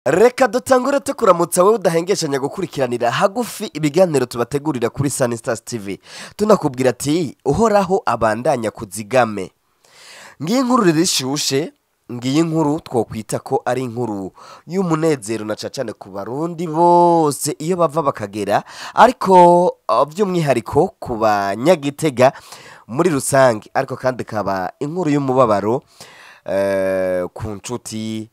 Reka dutangure tukuramutsa wowe udahengeshanya gukurikiranira hagufi ibiganiro tubategurira kuri Sun Stars TV. Tunakubwira ati uhoraho abandanya kuzigame. Ngiye inkuru ririshushe, ngiye inkuru twokwita ko ari inkuru y'umunezero na cacane ku barundi bose iyo bava bakagera, ariko by'umwihariko ku banyagitega muri rusange, ariko kandi kaba inkuru y'umubabaro ku nshuti,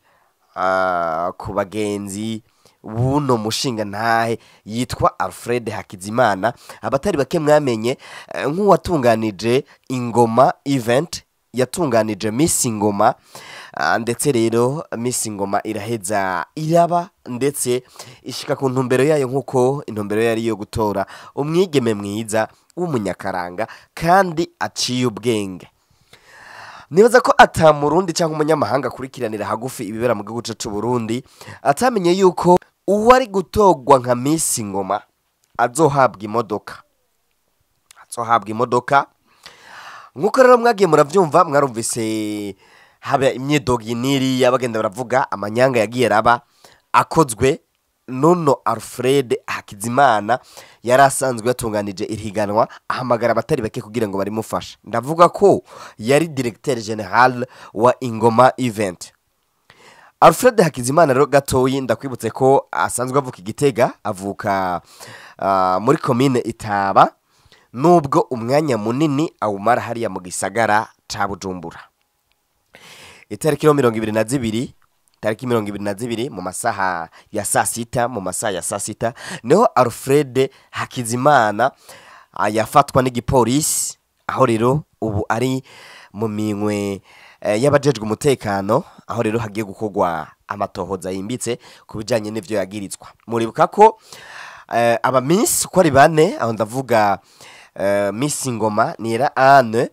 ku bagenzi buno mushinga ntahe yitwa Alfred Hakizimana. Abatari bake mwamenye nk'uwatunganije ingoma event, yatunganije Miss Ngoma, ndetse rero Miss Ngoma iraheza iraba ndetse ishika ku ntumbero yayo, nkuko intumbero yari yo gutora umwigeme mwiza w'umunyakaranga kandi aciye ubwenge. Nibaza ko atamurundi cyangwa umunyamahanga kurikiranira hagufi ibibera mu gihugu cyacu Burundi atamenye yuko uwari gutogwa nka Miss Ngoma azohabwa imodoka. Nkuko rero mwagiye muravyumva, mwarumvise haba imyedoginiri y'abagenda baravuga amanyanga yagiye raba akozwe nono Alfred Hakizimana yarasanzwe yatunganije irihiganwa, ahamagara abatari bake kugira ngo barimufasha. Ndavuga ko yari directeur general wa ingoma event. Alfred Hakizimana rero gatoyi ndakwibutse ko asanzwe avuka Igitega, avuka muri commune Itaba, nubwo umwanya munini awumara hariya mu gisagara ca Bujumbura. Itariki 22 mu masaha ya sasita niho Alfred Hakizimana yafatwa n'igipolisi, aho rero ubu ari mu minwe y'abajejwe umutekano, aho rero hagiye gukorwa amatohoza yimbitse kubijanye n'ivyo yagirizwa. Muribuka ko aba Miss ko ari bane, aho ndavuga Miss Ngoma nira Anne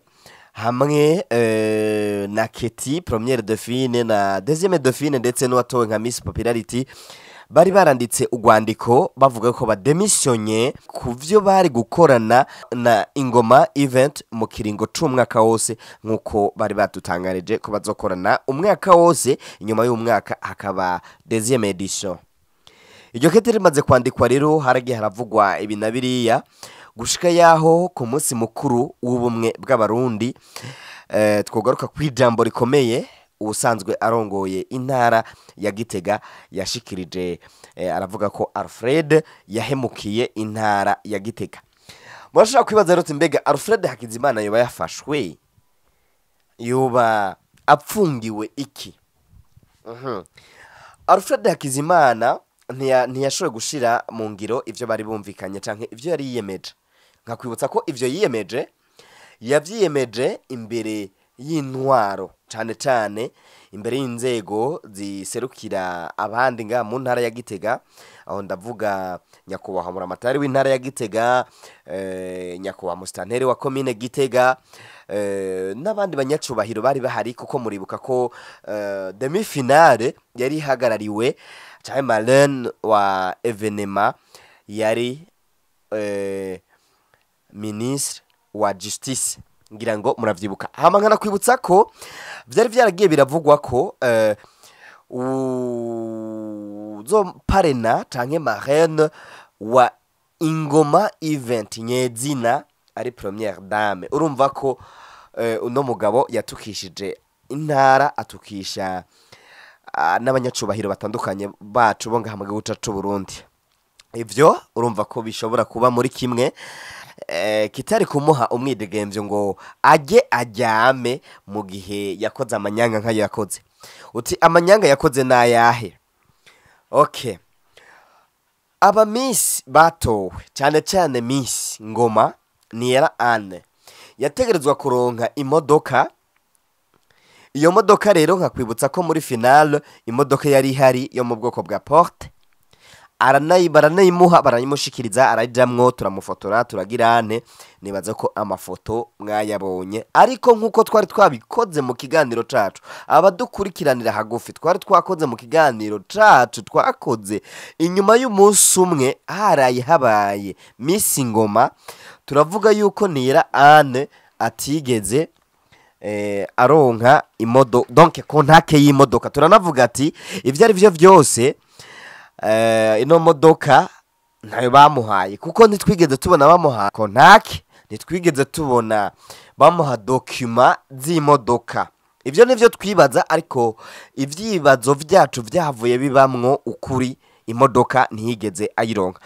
hamwe na Keti première dauphine na deuxième dauphine, ndetse n'uwatowe nka Miss Popularity, bari baranditse ugwandiko bavuga ko bademissionye kuvyo bari gukorana na ingoma event mu kiringo c'umwaka wose, nkuko bari batutangarije ko bazokorana umwaka wose, inyuma y'umwaka hakaba deuxième edition. Iryo kete rimaze kwandikwa rero haragiye haravugwa ibi na biriya gushika yaho ku munsi mukuru w'ubumwe bw'abarundi twogaruka kwijambo rikomeye usanzwe arongoye intara ya Gitega yashikirije, aravuga ko Alfred yahemukiye intara ya Gitega. Murashaka kwibaza rero mbega Alfred Hakizimana yoba yafashwe, yoba apfungiwe iki? Alfred Hakizimana ntiyashoboye gushira mu ngiro ivyo bari bumvikanye canke ivyo yari yiyemeje. Nkakwibutsa ko ivyo yiyemeje yavyiyemeje imbere y'intwaro, cane imbere y'inzego ziserukira abandi nga mu ntara ya Gitega, aho ndavuga nyakubahwa muramatari w'intara ya Gitega, nyakubahwa mustanteri wa commune Gitega, n'abandi banyacubahiro bari bahari, kuko muribuka ko demi finale yari hagarariwe cyane Marlene wa evenema yari ministre wa justice, ngira ngo muravyibuka. Hamangana kwibutsa ko vyari vyaragiye biravugwa ko uzo parena canke marraine wa ingoma event nyezina ari première dame. Urumva ko uno mugabo yatukishije intara, atukisha n'abanyacubahiro batandukanye bacu bo ngaha mu gihugu cyacu Burundi. Ivyo urumva ko bishobora kuba muri kimwe kitari kumuha umwidegemvyo ngo ajyame mu gihe yakoze amanyanga nkayo yakoze. Uti amanyanga yakoze nayahe? Okay, aba Miss batowe cyane Miss Ngoma niyera Anne yategerezwa kuronka imodoka. Iyo modoka rero nkakwibutsa ko muri finale imodoka yari ihari yo mu bwoko bwa Porte, baranayimuha, barayimushikiriza, arajamwo, turamufotora, turagirane. Nibaza ko amafoto mwayabonye, ariko nkuko twari twabikoze mu kiganiro cacu, abadukurikiranira hagufi twari twakoze mu kiganiro cacu twakoze inyuma y'umunsi umwe haraye habaye Miss Ngoma, turavuga yuko nira Anne atigeze aronka imodoka, donc kontake y'imodoka. Turanavuga ati ivyo ari byo byose ino modoka ntayo bamuhaye kuko ntitwigeze tubona bamuha kontake, ntitwigeze tubona bamuha dokima z'imodoka. Ibyo nivyo twibaza, ariko ivyibazo vyacu vyavuye bibamwo ukuri, imodoka ntiyigeze ayironka.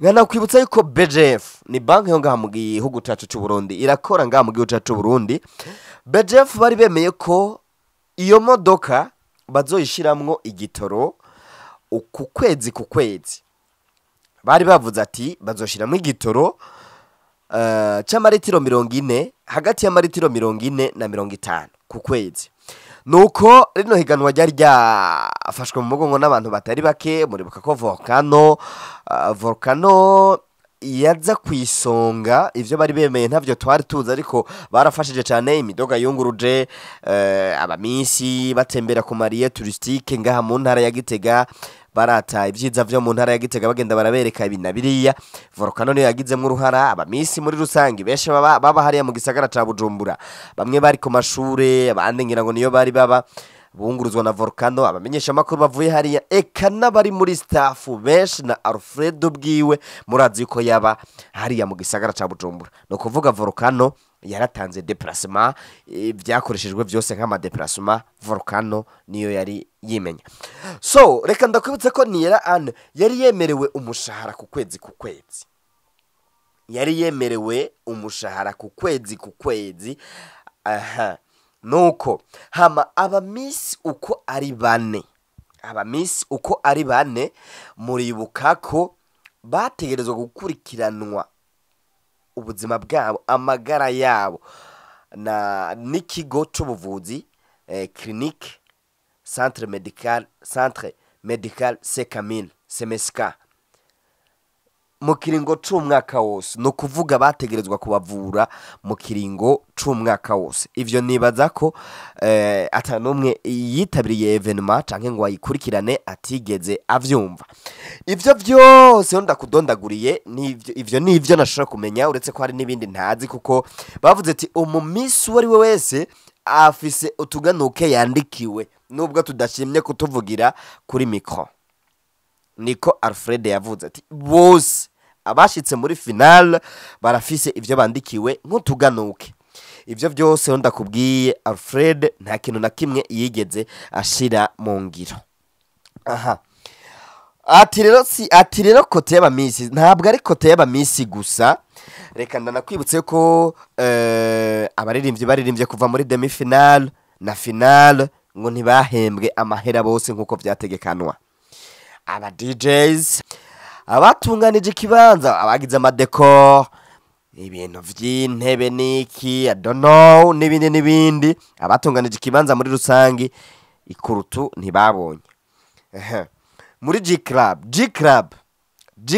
Ngana kwibutsa yuko BGF ni banki yo ngaha mu gihugu cacu c'u Burundi, irakora ngaha mu gihugu cacu c'u Burundi. BGF bari bemeye ko iyo modoka bazoyishiramwo igitoro ku kwezi ku kwezi. Bari bavuze ati bazoshiramwo igitoro c'amaritiro 40, hagati y'amaritiro 40 na 50 ku kwezi. Nuko rino higanwa ryari ryafashwe mu mugongo n'abantu batari bake. Muribuka ko volcano yaza kwisonga, ivyo bari bemeye ntavyo twari tuzi, ariko barafashije cyane. Imidoga yunguruje abamisi batembera ku mariye touristique ngaha mu ntara ya Gitega, barata ibyiza vyo mu ntara ya Gitega, bagenda barabereka ibi na biriya. Volcano niyo yagizemo uruhara. Abamisi muri rusangi benshi baba hariya mu gisagara ca Bujumbura, bamwe bari ku mashure, abandi ngira ngo niyo bari baba bunguruzwa na Volcano. Abamenyesha makuru bavuye hariya, eka n'abari muri staff benshi na Alfred bwiwe murazi yuko yaba hariya mu gisagara ca Bujumbura. No kuvuga Volcano yaratanze déplacement, byakoreshejwe byose nk'ama déplacement. Volcano niyo yari yimenya. So reka ndakwibutse ko Niyera Anne yari yemerewe umushahara ku kwezi ku kwezi, yari yemerewe umushahara ku kwezi ku kwezi. Nuko hama abamisi uko ari bane, abamisi uko ari bane, muribuka ko bategerezwa gukurikiranwa ubuzima bwabo, amagara yabo na n'ikigo c'ubuvuzi clinique centre medical Sekamine Semeska mu kiringo c'umwaka wose. No kuvuga bategerezwa kubavura mu kiringo c'umwaka wose. Ivyo nibaza ko atanumwe yitabiriye evenement canke ngo ayikurikirane atigeze avyumva. Ivyo byose ndakudondaguriye, ivyo nivyo nashaka kumenya, uretse ko hari nibindi ntazi, kuko bavuze ati umumisi wari we wese afise utuganuke yandikiwe, nubwo tudashimye kutuvugira kuri micro. Niko Alfred yavuze ati bose abashitse muri finale barafise ivyo bandikiwe nk'utuganuke. Ivyo byose ndakubwiye Alfred nta kintu na kimwe yigeze ashira mu ngiro. Ati rero kote y'abamisi ntabwo ari kote y'abamisi gusa. Reka ndanakwibutse ko abaririmbye kuva muri demi finale na finale ngo ntibahembwe amahera bose nkuko vyategekanwa. Aba DJs, abatunganije ikibanza, abagize amadecor, ibintu vy'intebe niki, I don't know, n'ibindi, abatunganije ikibanza muri rusangi ikurutu ntibabonye. Muri G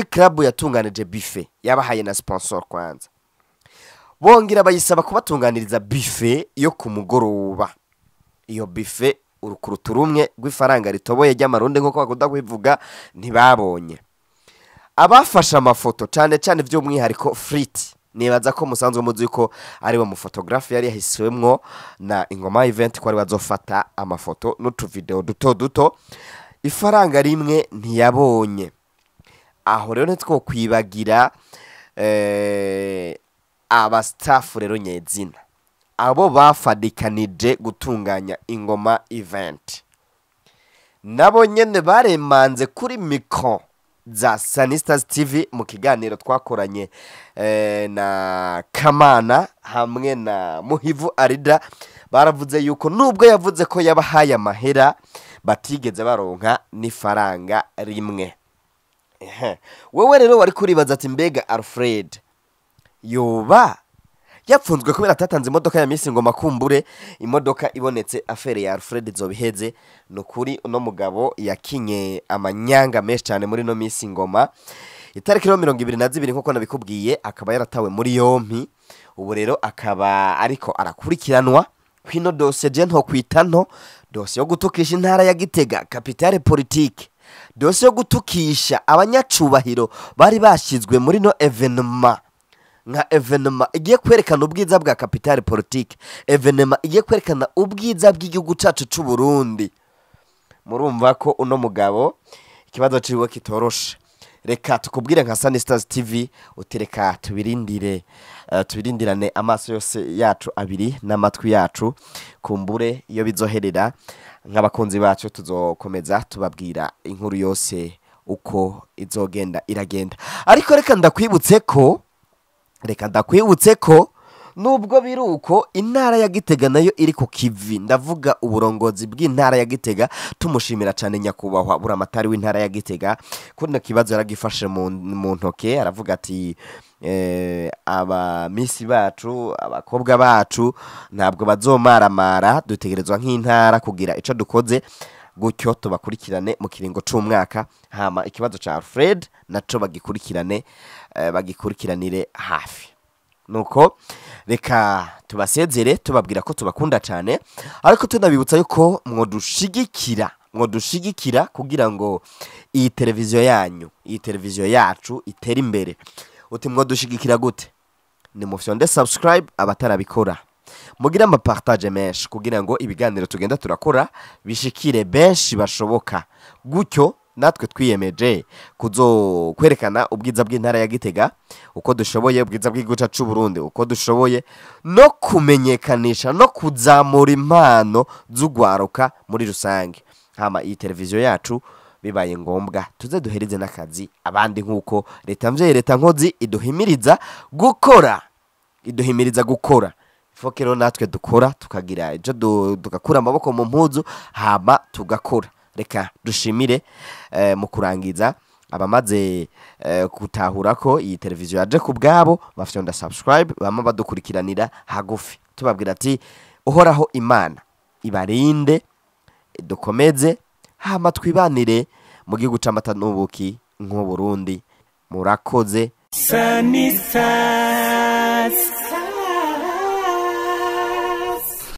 Club yatunganije buffet, yabahaye na sponsor kwanza. Bongera bayisaba kubatunganiriza buffet yo ku mugoroba. Iyo buffet urukurutu rumwe rw'ifaranga ritoboye ry'amarundi nko bakunda kwivuga ntibabonye. Abafasha amafoto cyane by'umwihariko Frit, nibaza ko musanzwe muzi ko ari wa mufotografi yari yahiswemwo na Ingoma event ko ari bazofata amafoto n'utu video duto, ifaranga rimwe ntiyabonye. Aho rero nitwo kwibagira aba staff rero nyezina, abo bafadikanije gutunganya Ingoma event, nabo nyene baremanze kuri micro za Sanisters TV mu kiganiro twakoranye na Kamana hamwe na Muhivu Arida. Baravuze yuko nubwo yavuze ko yabahaye amahera batigeze baronka n'ifaranga rimwe. Wewe rero wari kuribaza ati mbega Alfred yoba yapfunzwe kubera atatanze imodoka ya Miss Ngoma, kumbure imodoka ibonetse afere ya Alfred zobiheze. No kuri uno mugabo yakinye amanyanga menshi cyane muri no Miss Ngoma. Itariki 22 nkuko nabikubwiye akaba yaratawe muri yompi. Ubu rero akaba ariko arakurikiranwa kwino dossier je nto kwitanto, dossier yo gutukisha intara ya Gitega capitale politique, dossier yo gutukisha abanyacubahiro bari bashizwe muri no evenement. Nka evenement igiye kwerekana ubwiza bwa capitale politique, evenement igiye kwerekana ubwiza bw'igihugu cacu c'u Burundi. Murumva ko uno mugabo ikibazo ciwe kitoroshe. Reka tukubwire nka Sunny Stars TV utereka tubirindirane amaso yose yacu abiri n'amatwi yacu kumbure iyo bizoherera nk'abakunzi bacu tuzokomeza tubabwira inkuru yose uko izogenda iragenda. Ariko reka ndakwibutse ko nubwo biruko intara ya Gitega nayo iri ku kivi, ndavuga uburongozi bw'intara ya Gitega tumushimira cyane nyakubahwa buramatari w'intara ya Gitega kuno kibazo yaragifashe mu ntoke, aravuga ati aba misi bacu abakobwa bacu ntabwo bazomaramara, dutegerezwa nk'intara kugira ico dukoze gutyo tubakurikirane mu kiringo c'umwaka, hama ikibazo ca Alfred naco bagikurikiranire hafi. Nuko reka tubasezere tubabwira ko tubakunda cyane, ariko tunabibutsa yuko mwodushigikira kugira ngo iyi televiziyo yacu itere imbere. Uti mwodushigikira gute? Ni mufyonde subscribe abatarabikora, mugira ama partage menshi kugira ngo ibiganiro tugenda turakora bishikire benshi bashoboka, gutyo natwe twiyemeje kwerekana ubwiza bw'intara ya Gitega uko dushoboye, ubwiza bw'igihugu cy'u Burundi uko dushoboye, no kumenyekanisha no kuzamura impano z'ugwaruka muri rusange. Hama iyi televiziyo yacu bibaye ngombwa tuze duherize n'akazi abandi, nkuko leta nkozi iduhimiriza gukora. Fokero natwe dukora tukagira ejo tugakura amaboko mu mpuzu hama tugakora. Reka dushimire mu kurangiza abamaze gutahura ko iyi televiziyo yaje ku bwabo, bafyonda subscribe bama badukurikiranira hagufi, tubabwira ati uhoraho Imana ibarinde dukomeze, hama twibanire mu gihugu c'amata n'ubuki nk'u Burundi. Murakoze. Sunny Stars.